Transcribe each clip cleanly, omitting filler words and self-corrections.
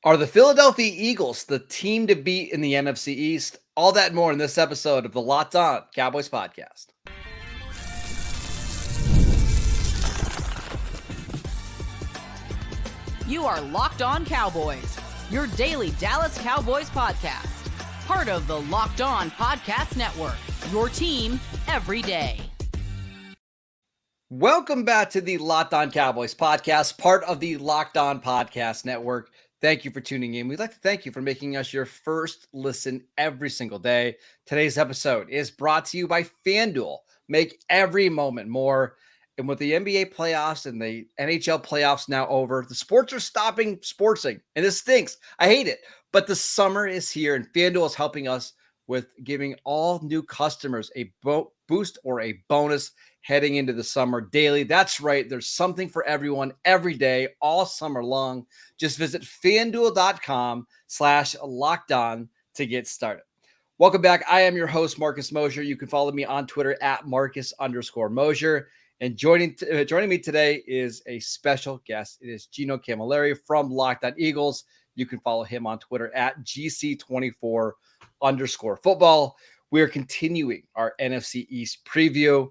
Are the Philadelphia Eagles the team to beat in the NFC East? All that and more in this episode of the Locked On Cowboys podcast. You are Locked On Cowboys, your daily Dallas Cowboys podcast. Part of the Locked On Podcast Network, your team every day. Welcome back to the Locked On Cowboys podcast, part of the Locked On Podcast Network. Thank you for tuning in. We'd like to thank you for making us your first listen every single day. Today's episode is brought to you by FanDuel. Make every moment more. And with the NBA playoffs and the NHL playoffs now over, the sports are stopping sportsing. And this stinks. I hate it. But the summer is here, and FanDuel is helping us with giving all new customers a boost or a bonus heading into the summer daily. That's right. There's something for everyone every day, all summer long. Just visit FanDuel.com/lockedon to get started. Welcome back. I am your host, Marcus Mosher. You can follow me on Twitter at Marcus_Mosher. And joining me today is a special guest. It is Gino Caldwell from Locked On Eagles. You can follow him on Twitter at GC24_football. We are continuing our NFC East preview.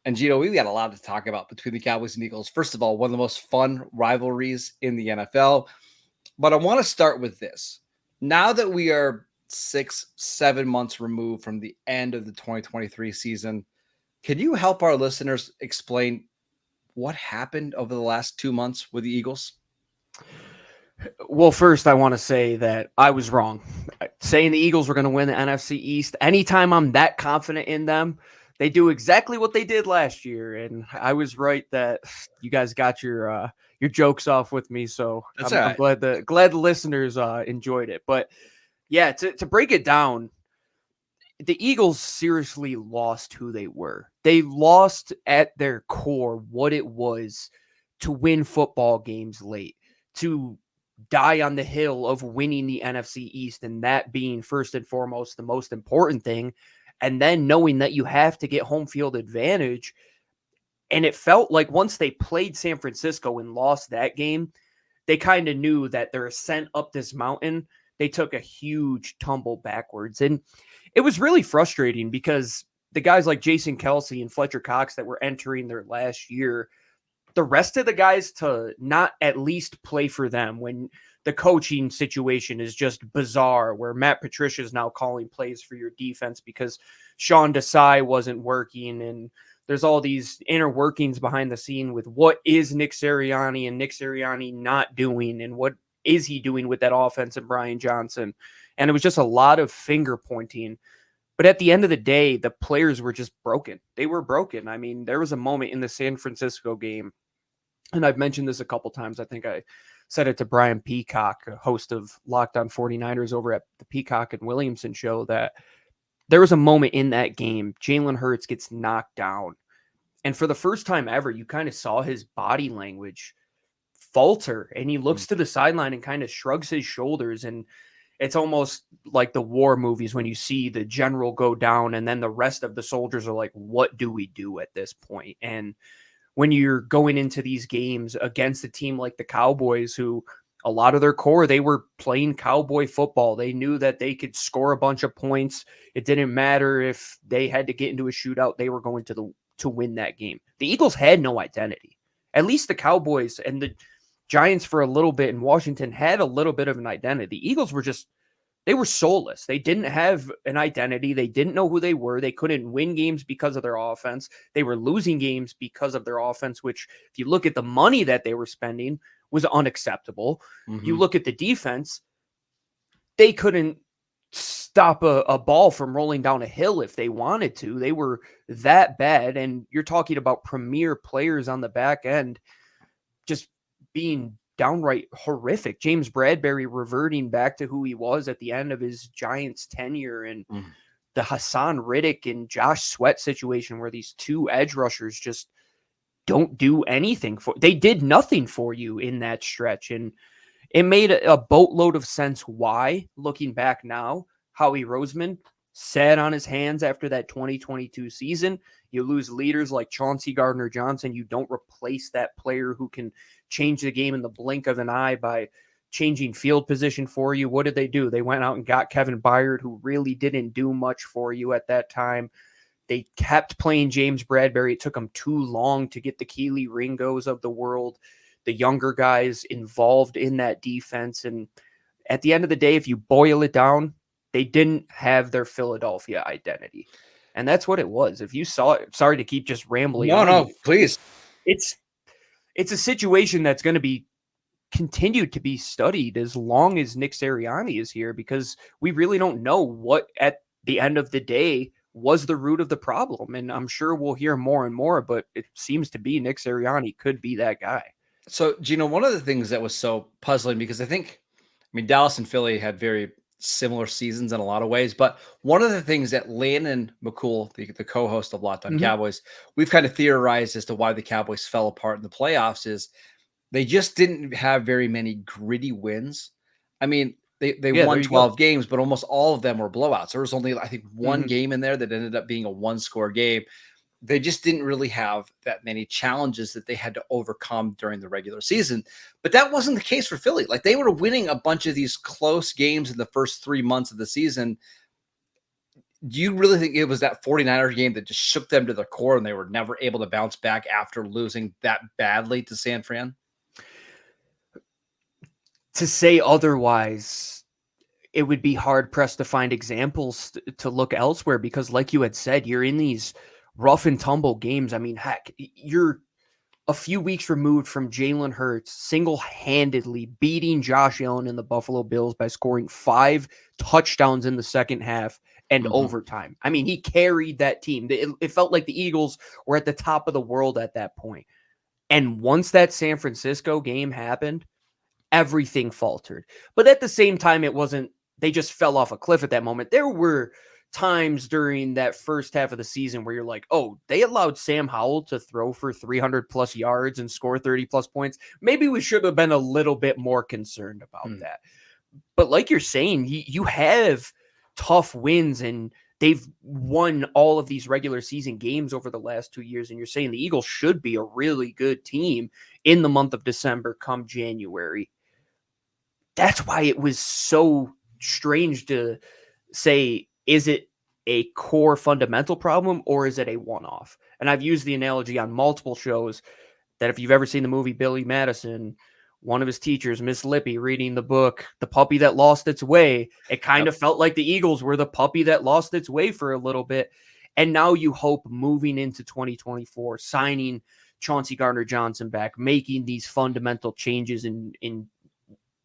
And Gino, we've got a lot to talk about between the Cowboys and Eagles. First of all, one of the most fun rivalries in the NFL. But I want to start with this. Now that we are 6-7 months removed from the end of the 2023 season, can you help our listeners explain what happened over the last 2 months with the Eagles? Well, first, I want to say that I was wrong. Saying the Eagles were going to win the NFC East, anytime I'm that confident in them, they do exactly what they did last year. And I was right that you guys got your jokes off with me. So I'm glad the listeners enjoyed it. But yeah, to break it down, the Eagles seriously lost who they were. They lost at their core what it was to win football games late, to die on the hill of winning the NFC East, and that being first and foremost the most important thing, and then knowing that you have to get home field advantage. And it felt like once they played San Francisco and lost that game, they kind of knew that their ascent up this mountain, they took a huge tumble backwards. And it was really frustrating because the guys like Jason Kelce and Fletcher Cox that were entering their last year, the rest of the guys to not at least play for them when the coaching situation is just bizarre, where Matt Patricia is now calling plays for your defense because Sean Desai wasn't working. And there's all these inner workings behind the scene with what is Nick Sirianni and Nick Sirianni not doing, and what is he doing with that offense and Brian Johnson. And it was just a lot of finger pointing. But at the end of the day, the players were just broken. They were broken. I mean, there was a moment in the San Francisco game, and I've mentioned this a couple times. I think I said it to Brian Peacock, a host of Locked On 49ers over at the Peacock and Williamson show, that there was a moment in that game, Jalen Hurts gets knocked down. And for the first time ever, you kind of saw his body language falter, and he looks to the sideline and kind of shrugs his shoulders. And it's almost like the war movies when you see the general go down and then the rest of the soldiers are like, what do we do at this point? And when you're going into these games against a team like the Cowboys, who a lot of their core, they were playing cowboy football. They knew that they could score a bunch of points. It didn't matter if they had to get into a shootout. They were going to win that game. The Eagles had no identity. At least the Cowboys and the Giants for a little bit in Washington had a little bit of an identity. The Eagles were they were soulless. They didn't have an identity. They didn't know who they were. They couldn't win games because of their offense. They were losing games because of their offense, which if you look at the money that they were spending was unacceptable. Mm-hmm. You look at the defense, they couldn't stop a ball from rolling down a hill if they wanted to. They were that bad. And you're talking about premier players on the back end just being downright horrific. James Bradbury reverting back to who he was at the end of his Giants tenure, and the Hassan Riddick and Josh Sweat situation where these two edge rushers just don't do anything they did nothing for you in that stretch. And it made a boatload of sense why, looking back now, Howie Roseman sat on his hands after that 2022 season. You lose leaders like Chauncey Gardner-Johnson. You don't replace that player who can change the game in the blink of an eye by changing field position for you. What did they do? They went out and got Kevin Byard, who really didn't do much for you at that time. They kept playing James Bradbury. It took them too long to get the Keely Ringos of the world, the younger guys involved in that defense. And at the end of the day, if you boil it down, they didn't have their Philadelphia identity. And that's what it was. If you saw it, sorry to keep just rambling. No, please. It's a situation that's going to be continued to be studied as long as Nick Sirianni is here, because we really don't know what at the end of the day was the root of the problem. And I'm sure we'll hear more and more, but it seems to be Nick Sirianni could be that guy. So, Gino, one of the things that was so puzzling, because I mean, Dallas and Philly had very similar seasons in a lot of ways, but one of the things that Landon McCool, the co-host of Locked On Cowboys, we've kind of theorized as to why the Cowboys fell apart in the playoffs is they just didn't have very many gritty wins. I mean, they won 12 games, but almost all of them were blowouts. There was only, I think, one game in there that ended up being a one-score game. They just didn't really have that many challenges that they had to overcome during the regular season. But that wasn't the case for Philly. Like, they were winning a bunch of these close games in the first 3 months of the season. Do you really think it was that 49ers game that just shook them to their core and they were never able to bounce back after losing that badly to San Fran? To say otherwise, it would be hard pressed to find examples to look elsewhere, because like you had said, you're in these rough and tumble games. I mean, heck, you're a few weeks removed from Jalen Hurts single-handedly beating Josh Allen and the Buffalo Bills by scoring 5 touchdowns in the second half and overtime. I mean, he carried that team. It felt like the Eagles were at the top of the world at that point. And once that San Francisco game happened, everything faltered. But at the same time, it wasn't, they just fell off a cliff at that moment. There were times during that first half of the season where you're like, oh, they allowed Sam Howell to throw for 300 plus yards and score 30 plus points. Maybe we should have been a little bit more concerned about that. But like you're saying, you have tough wins, and they've won all of these regular season games over the last 2 years. And you're saying the Eagles should be a really good team in the month of December come January. That's why it was so strange to say, is it a core fundamental problem or is it a one-off? And I've used the analogy on multiple shows that if you've ever seen the movie Billy Madison, one of his teachers, Miss Lippy, reading the book, The Puppy That Lost Its Way, it kind of felt like the Eagles were the puppy that lost its way for a little bit. And now you hope moving into 2024, signing Chauncey Gardner-Johnson back, making these fundamental changes in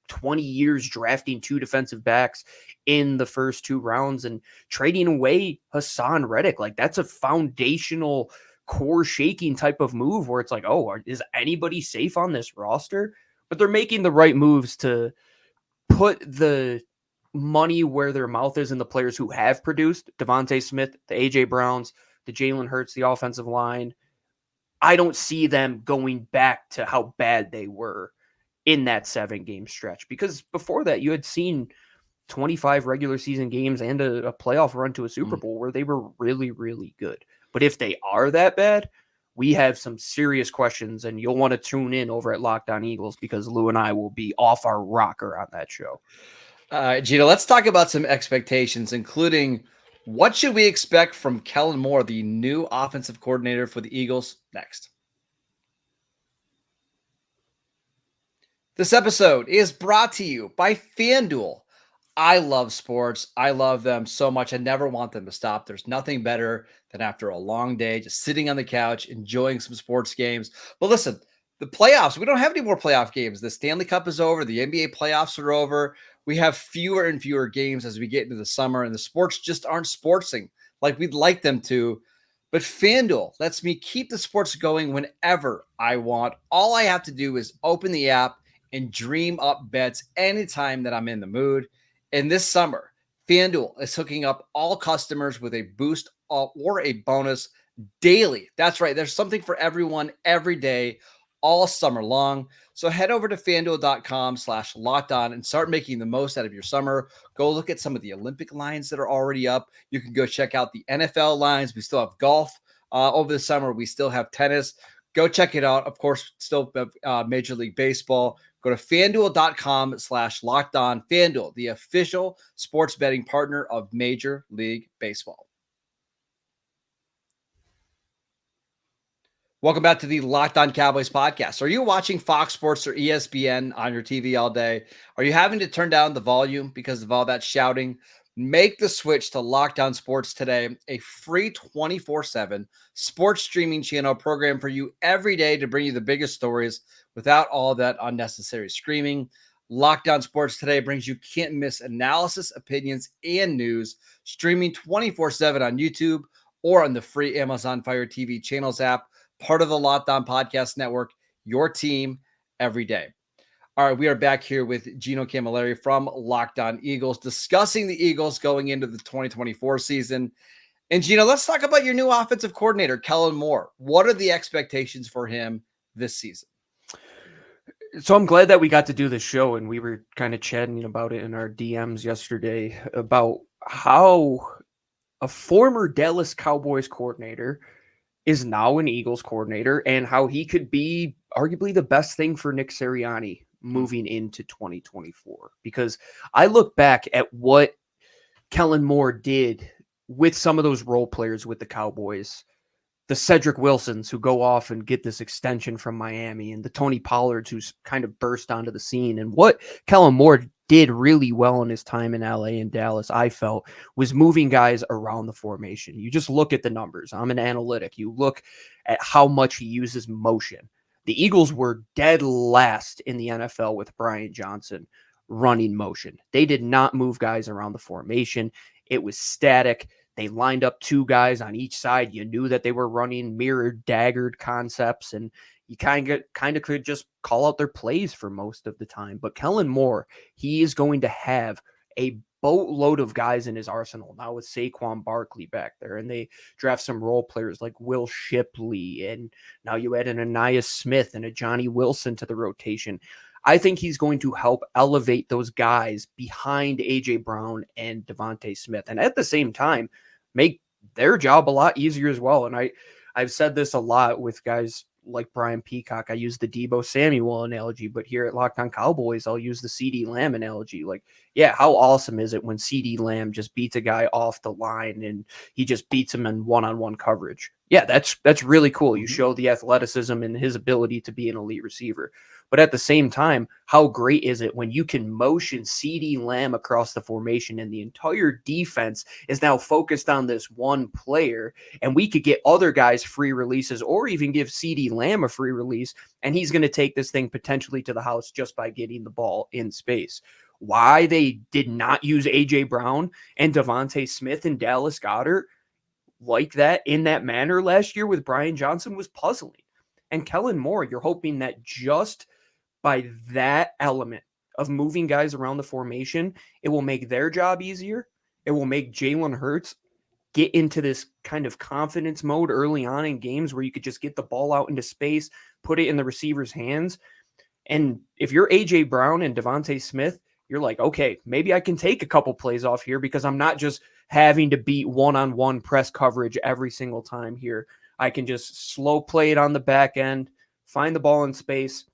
20 years, drafting 2 defensive backs in the first 2 rounds and trading away Hassan Reddick. Like, that's a foundational core shaking type of move where it's like, oh, is anybody safe on this roster? But they're making the right moves to put the money where their mouth is in the players who have produced. Devontae Smith, the AJ Browns, the Jalen Hurts, the offensive line. I don't see them going back to how bad they were in that 7-game stretch, because before that you had seen 25 regular season games and a playoff run to a Super Bowl where they were really, really good. But if they are that bad, we have some serious questions, and you'll want to tune in over at Locked On Eagles, because Lou and I will be off our rocker on that show. Gino, let's talk about some expectations, including what should we expect from Kellen Moore, the new offensive coordinator for the Eagles, next. This episode is brought to you by FanDuel. I love sports. I love them so much. I never want them to stop. There's nothing better than after a long day, just sitting on the couch, enjoying some sports games. But listen, the playoffs, we don't have any more playoff games. The Stanley Cup is over. The NBA playoffs are over. We have fewer and fewer games as we get into the summer, and the sports just aren't sportsing like we'd like them to. But FanDuel lets me keep the sports going whenever I want. All I have to do is open the app and dream up bets anytime that I'm in the mood. And this summer, FanDuel is hooking up all customers with a boost or a bonus daily. That's right. There's something for everyone every day, all summer long. So head over to FanDuel.com/lockedon and start making the most out of your summer. Go look at some of the Olympic lines that are already up. You can go check out the NFL lines. We still have golf over the summer. We still have tennis. Go check it out. Of course, still Major League Baseball. Go to FanDuel.com/LockedOn. FanDuel, the official sports betting partner of Major League Baseball. Welcome back to the Locked On Cowboys podcast. Are you watching Fox Sports or ESPN on your TV all day? Are you having to turn down the volume because of all that shouting? Make the switch to Locked On Sports today, a free 24/7 sports streaming channel program for you every day to bring you the biggest stories without all that unnecessary screaming. Locked On Sports today brings you can't miss analysis, opinions, and news, streaming 24/7 on YouTube or on the free Amazon Fire TV channels app. Part of the Locked On Podcast Network, your team every day. All right, we are back here with Gino Caldwell from Locked On Eagles, discussing the Eagles going into the 2024 season. And Gino, let's talk about your new offensive coordinator, Kellen Moore. What are the expectations for him this season? So I'm glad that we got to do this show, and we were kind of chatting about it in our DMs yesterday about how a former Dallas Cowboys coordinator is now an Eagles coordinator and how he could be arguably the best thing for Nick Sirianni moving into 2024. Because I look back at what Kellen Moore did with some of those role players with the Cowboys, the Cedric Wilsons who go off and get this extension from Miami, and the Tony Pollards who's kind of burst onto the scene. And what Kellen Moore did really well in his time in LA and Dallas, I felt, was moving guys around the formation. You just look at the numbers. I'm an analytic. You look at how much he uses motion. The Eagles were dead last in the NFL with Brian Johnson running motion. They did not move guys around the formation. It was static. They lined up two guys on each side. You knew that they were running mirrored, daggered concepts, and you kind of could just call out their plays for most of the time. But Kellen Moore, he is going to have a boatload of guys in his arsenal now with Saquon Barkley back there, and they draft some role players like Will Shipley, and now you add an Anais Smith and a Johnny Wilson to the rotation. I think he's going to help elevate those guys behind A.J. Brown and Devontae Smith, and at the same time, make their job a lot easier as well. And I've said this a lot with guys like Brian Peacock. I use the Deebo Samuel analogy, but here at Locked On Cowboys, I'll use the CeeDee Lamb analogy. Like, yeah, how awesome is it when CeeDee Lamb just beats a guy off the line and he just beats him in one-on-one coverage? Yeah, that's really cool. You show the athleticism and his ability to be an elite receiver. But at the same time, how great is it when you can motion CeeDee Lamb across the formation and the entire defense is now focused on this one player, and we could get other guys free releases or even give CeeDee Lamb a free release, and he's going to take this thing potentially to the house just by getting the ball in space. Why they did not use A.J. Brown and Devontae Smith and Dallas Goedert like that in that manner last year with Brian Johnson was puzzling. And Kellen Moore, you're hoping that just by that element of moving guys around the formation, it will make their job easier. It will make Jalen Hurts get into this kind of confidence mode early on in games where you could just get the ball out into space, put it in the receiver's hands. And if you're A.J. Brown and Devontae Smith, you're like, okay, maybe I can take a couple plays off here because I'm not just having to beat one-on-one press coverage every single time here. I can just slow play it on the back end, find the ball in space,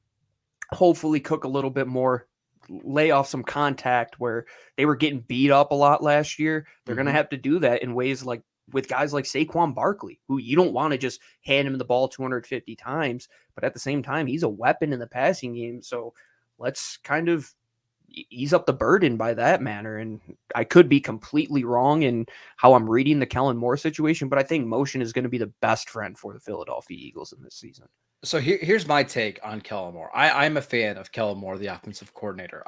hopefully cook a little bit more, lay off some contact where they were getting beat up a lot last year. They're going to have to do that in ways like with guys like Saquon Barkley, who you don't want to just hand him the ball 250 times, but at the same time, he's a weapon in the passing game. So let's kind of ease up the burden by that manner. And I could be completely wrong in how I'm reading the Kellen Moore situation, but I think motion is going to be the best friend for the Philadelphia Eagles in this season. So here's my take on Kellen Moore. I'm a fan of Kellen Moore, the offensive coordinator.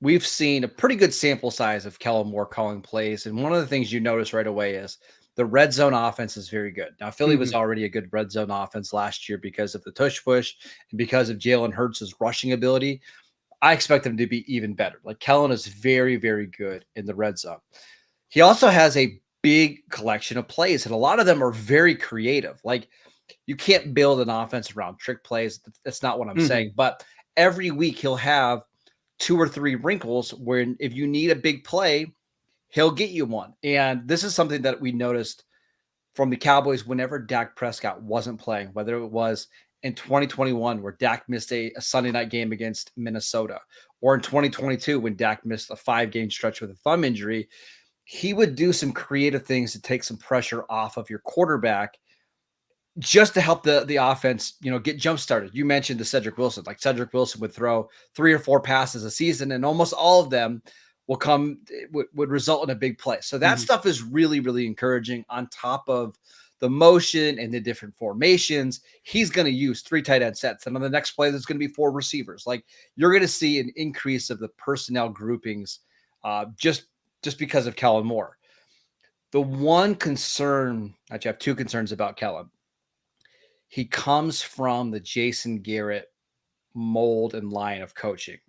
We've seen a pretty good sample size of Kellen Moore calling plays. And one of the things you notice right away is the red zone offense is very good. Now, Philly was already a good red zone offense last year because of the tush push and because of Jalen Hurts' rushing ability. I expect them to be even better. Like, Kellen is very, very good in the red zone. He also has a big collection of plays, and a lot of them are very creative. Like, you can't build an offense around trick plays. That's not what I'm saying. But every week he'll have 2 or 3 wrinkles where if you need a big play, he'll get you one. And this is something that we noticed from the Cowboys whenever Dak Prescott wasn't playing, whether it was in 2021 where Dak missed a Sunday night game against Minnesota, or in 2022 when Dak missed a 5-game stretch with a thumb injury, he would do some creative things to take some pressure off of your quarterback just to help the offense, get jump started. You mentioned the Cedric Wilson. Like Cedric Wilson would throw 3 or 4 passes a season, and almost all of them would result in a big play. So that stuff is really, really encouraging. On top of the motion and the different formations, he's going to use 3 tight end sets. And on the next play, there's going to be 4 receivers. Like, you're going to see an increase of the personnel groupings just because of Kellen Moore. The one concern, actually I have 2 concerns about Kellen. He comes from the Jason Garrett mold and line of coaching.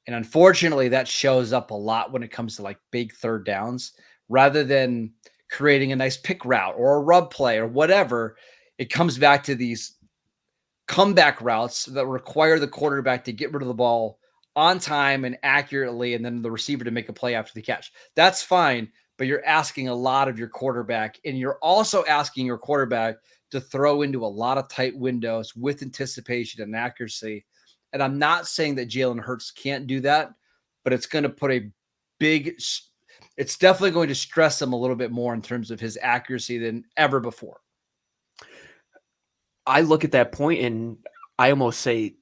And unfortunately, that shows up a lot when it comes to like big third downs, rather than creating a nice pick route or a rub play or whatever. It comes back to these comeback routes that require the quarterback to get rid of the ball on time and accurately, and then the receiver to make a play after the catch. That's fine, but you're asking a lot of your quarterback, and you're also asking your quarterback to throw into a lot of tight windows with anticipation and accuracy. And I'm not saying that Jalen Hurts can't do that, but it's going to put it's definitely going to stress him a little bit more in terms of his accuracy than ever before. I look at that point and I almost say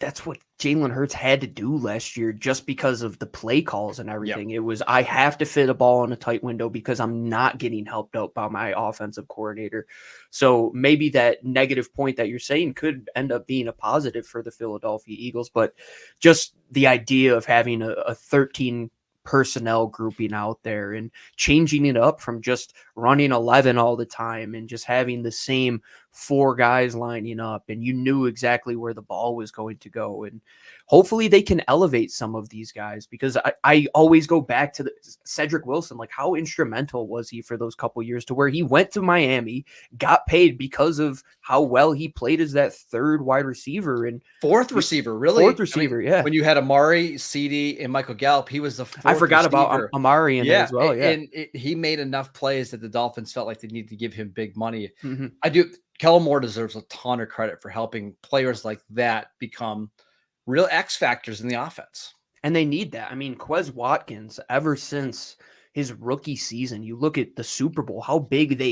that's what Jalen Hurts had to do last year, just because of the play calls and everything. Yep. It was, I have to fit a ball in a tight window because I'm not getting helped out by my offensive coordinator. So maybe that negative point that you're saying could end up being a positive for the Philadelphia Eagles, but just the idea of having a 13 personnel grouping out there and changing it up from just running 11 all the time and just having the same 4 guys lining up, and you knew exactly where the ball was going to go. And hopefully they can elevate some of these guys, because I always go back to Cedric Wilson. Like, how instrumental was he for those couple years to where he went to Miami, got paid because of how well he played as that 3rd wide receiver and 4th receiver, really. 4th receiver, yeah. When you had Amari, CD, and Michael Gallup, he was the 4th I forgot receiver. about Amari in there as well, yeah. And he made enough plays that the Dolphins felt like they needed to give him big money. Kellen Moore deserves a ton of credit for helping players like that become real X factors in the offense. And they need that. I mean, Quez Watkins, ever since his rookie season, you look at the Super Bowl, how big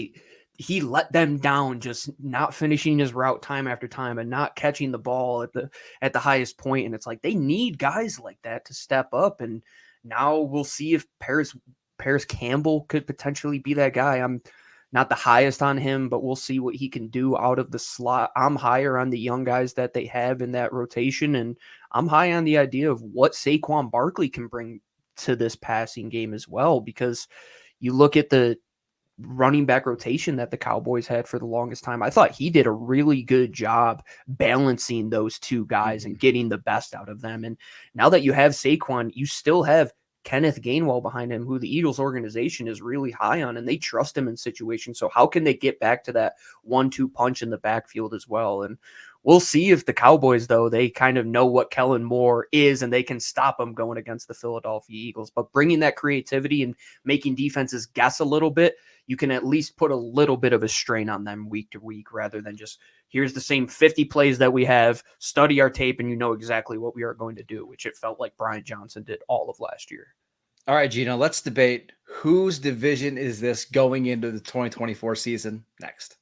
he let them down, just not finishing his route time after time and not catching the ball at the highest point. And it's like, they need guys like that to step up. And now we'll see if Paris Campbell could potentially be that guy. I'm not the highest on him, but we'll see what he can do out of the slot. I'm higher on the young guys that they have in that rotation, and I'm high on the idea of what Saquon Barkley can bring to this passing game as well, because you look at the running back rotation that the Cowboys had for the longest time. I thought he did a really good job balancing those 2 guys and getting the best out of them. And now that you have Saquon, you still have Kenneth Gainwell behind him, who the Eagles organization is really high on, and they trust him in situations. So how can they get back to that 1-2 punch in the backfield as well? And we'll see if the Cowboys, though, they kind of know what Kellen Moore is, and they can stop him going against the Philadelphia Eagles. But bringing that creativity and making defenses guess a little bit, you can at least put a little bit of a strain on them week to week, rather than just, here's the same 50 plays that we have, study our tape, and you know exactly what we are going to do, which it felt like Brian Johnson did all of last year. All right, Gino, let's debate whose division is this going into the 2024 season next.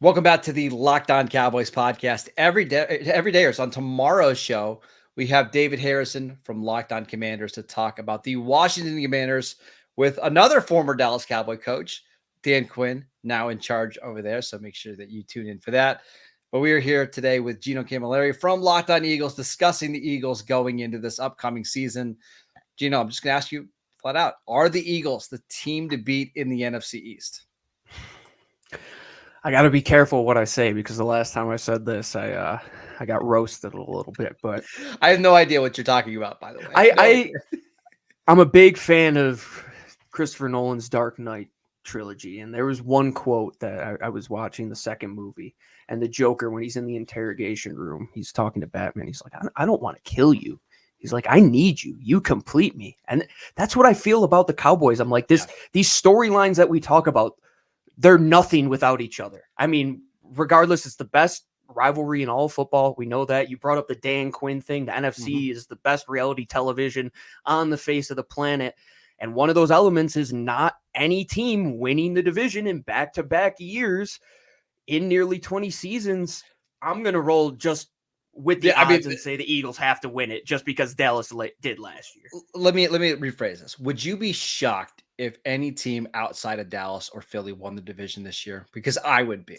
Welcome back to the Locked On Cowboys podcast. Every day or so on tomorrow's show, we have David Harrison from Locked On Commanders to talk about the Washington Commanders with another former Dallas Cowboy coach, Dan Quinn, now in charge over there. So make sure that you tune in for that. But we are here today with Gino Caldwell from Locked On Eagles, discussing the Eagles going into this upcoming season. Gino, I'm just going to ask you flat out, are the Eagles the team to beat in the NFC East? I got to be careful what I say, because the last time I said this, I got roasted a little bit. But I have no idea what you're talking about, by the way. I'm a big fan of Christopher Nolan's Dark Knight trilogy, and there was one quote that I was watching the second movie, and the Joker, when he's in the interrogation room, he's talking to Batman. He's like, I don't want to kill you. He's like, I need you. You complete me. And that's what I feel about the Cowboys. I'm like, these storylines that we talk about, they're nothing without each other. I mean, regardless, it's the best rivalry in all of football. We know that. You brought up the Dan Quinn thing. The NFC is the best reality television on the face of the planet. And one of those elements is not any team winning the division in back-to-back years in nearly 20 seasons. I'm going to roll just with the odds and say the Eagles have to win it just because Dallas did last year. Let me rephrase this. Would you be shocked if any team outside of Dallas or Philly won the division this year? Because I would be.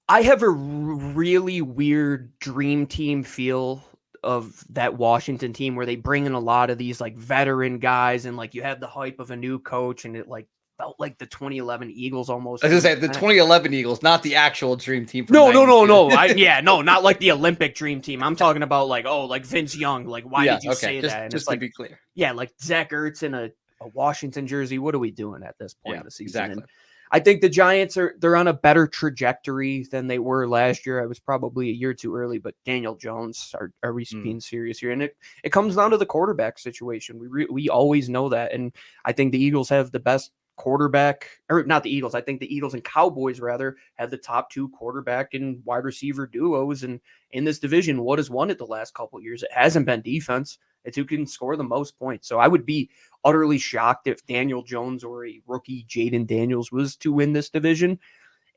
I have a really weird dream team feel of that Washington team where they bring in a lot of these like veteran guys and like you have the hype of a new coach and it like felt like the 2011 Eagles almost. I was going to say the 2011 Eagles, not the actual dream team. No. Not like the Olympic dream team. I'm talking about like Vince Young. Like, why did you say that? And just to be clear. Yeah, like Zach Ertz in a Washington jersey. What are we doing at this point of the season? Exactly. And I think the Giants they're on a better trajectory than they were last year. I was probably a year too early, but Daniel Jones, are we being serious here? And it comes down to the quarterback situation. We always know that. And I think the Eagles have the best quarterback, or not the Eagles. I think the Eagles and Cowboys rather have the top two quarterback and wide receiver duos. And in this division, what has won it the last couple of years? It hasn't been defense. It's who can score the most points. So I would be utterly shocked if Daniel Jones or a rookie Jaden Daniels was to win this division.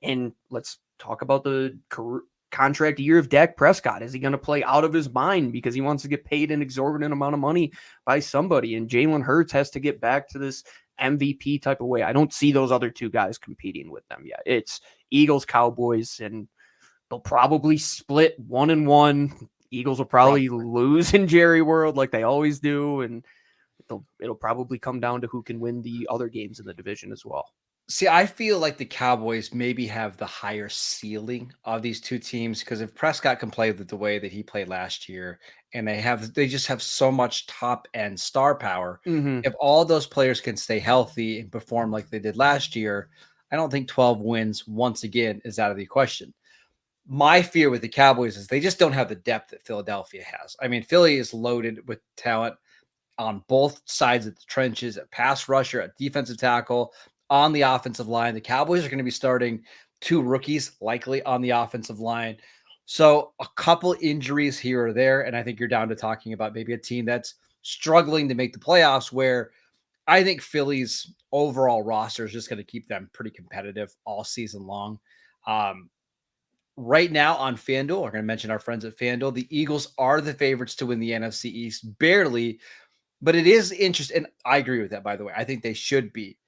And let's talk about the contract year of Dak Prescott. Is he going to play out of his mind because he wants to get paid an exorbitant amount of money by somebody? And Jalen Hurts has to get back to this MVP type of way. I don't see those other two guys competing with them yet. It's Eagles, Cowboys, and they'll probably split 1-1. Eagles will probably lose in Jerry World like they always do, and it'll probably come down to who can win the other games in the division as well. See, I feel like the Cowboys maybe have the higher ceiling of these two teams because if Prescott can play the way that he played last year, and they just have so much top end star power. If all those players can stay healthy and perform like they did last year, I don't think 12 wins once again is out of the question. My fear with the Cowboys is they just don't have the depth that Philadelphia has. I mean, Philly is loaded with talent on both sides of the trenches, at pass rusher, at defensive tackle, on the offensive line. The Cowboys are going to be starting two rookies likely on the offensive line. So a couple injuries here or there, and I think you're down to talking about maybe a team that's struggling to make the playoffs, where I think Philly's overall roster is just going to keep them pretty competitive all season long. Right now on FanDuel, we're going to mention our friends at FanDuel. The Eagles are the favorites to win the NFC East, barely, but it is interesting. And I agree with that, by the way. I think they should be.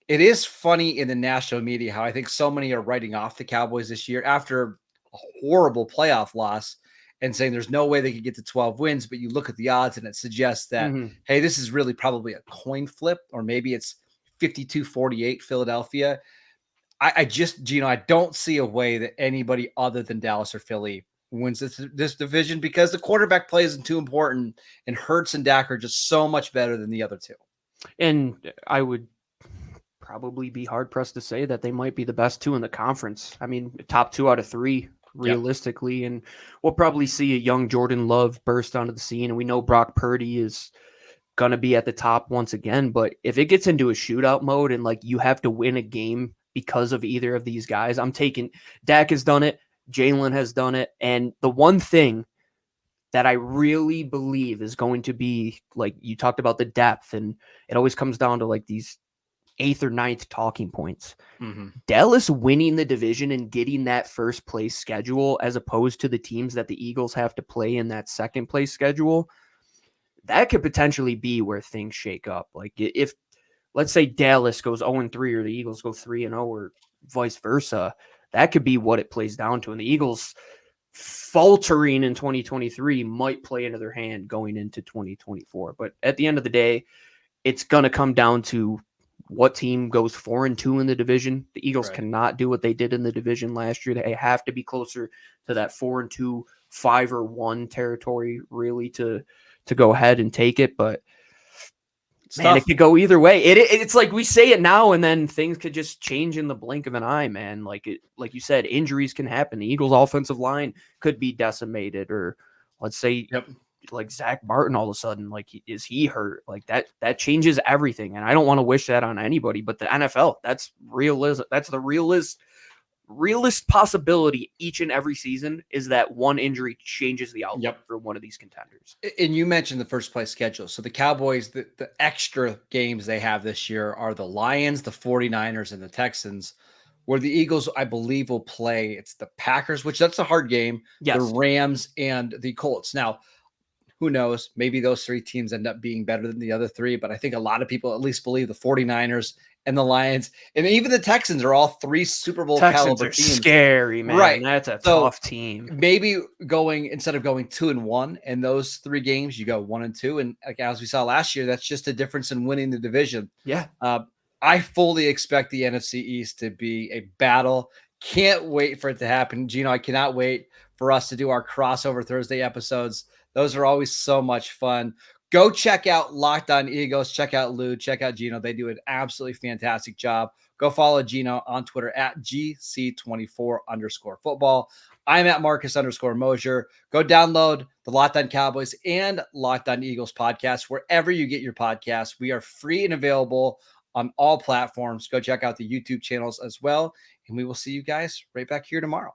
It is funny in the national media how I think so many are writing off the Cowboys this year after a horrible playoff loss and saying there's no way they could get to 12 wins. But you look at the odds and it suggests that, hey, this is really probably a coin flip, or maybe it's 52-48 Philadelphia. I just, Gino, I don't see a way that anybody other than Dallas or Philly wins this division because the quarterback play isn't too important, and Hurts and Dak are just so much better than the other two. And I would probably be hard-pressed to say that they might be the best two in the conference. I mean, top 2 out of 3, realistically. Yep. And we'll probably see a young Jordan Love burst onto the scene, and we know Brock Purdy is going to be at the top once again. But if it gets into a shootout mode and, like, you have to win a game because of either of these guys, I'm taking Dak has done it. Jalen has done it. And the one thing that I really believe is going to be, like you talked about the depth, and it always comes down to like these 8th or 9th talking points. Dallas winning the division and getting that first place schedule as opposed to the teams that the Eagles have to play in that second place schedule, that could potentially be where things shake up. Like if, let's say Dallas goes 0-3 or the Eagles go 3-0 or vice versa, that could be what it plays down to. And the Eagles faltering in 2023 might play into their hand going into 2024. But at the end of the day, it's going to come down to what team goes 4-2 in the division. The Eagles cannot do what they did in the division last year. They have to be closer to that 4-2, 5-1 territory really to go ahead and take it. But man, it could go either way. It's like we say it now, and then things could just change in the blink of an eye, man. Like you said, injuries can happen. The Eagles' offensive line could be decimated, or let's say like Zach Martin all of a sudden, like, is he hurt? Like that changes everything. And I don't want to wish that on anybody, but the NFL, that's realism. That's the realist possibility each and every season, is that one injury changes the outlook for one of these contenders. And you mentioned the first place schedule. So the Cowboys, the extra games they have this year are the Lions, the 49ers, and the Texans, where the Eagles, I believe, will play. It's the Packers, which that's a hard game. Yes. The Rams and the Colts. Now, who knows? Maybe those three teams end up being better than the other three, but I think a lot of people at least believe the 49ers and the Lions and even the Texans are all three Super Bowl caliber teams. Scary, man. Right. That's a tough team. Maybe instead of going 2-1 in those three games, you go 1-2. And like, as we saw last year, that's just a difference in winning the division. Yeah. I fully expect the NFC East to be a battle. Can't wait for it to happen. Gino, I cannot wait for us to do our crossover Thursday episodes. Those are always so much fun. Go check out Locked On Eagles. Check out Lou. Check out Gino. They do an absolutely fantastic job. Go follow Gino on Twitter at GC24_football. I'm at Marcus_Mosier. Go download the Locked On Cowboys and Locked On Eagles podcast wherever you get your podcasts. We are free and available on all platforms. Go check out the YouTube channels as well. And we will see you guys right back here tomorrow.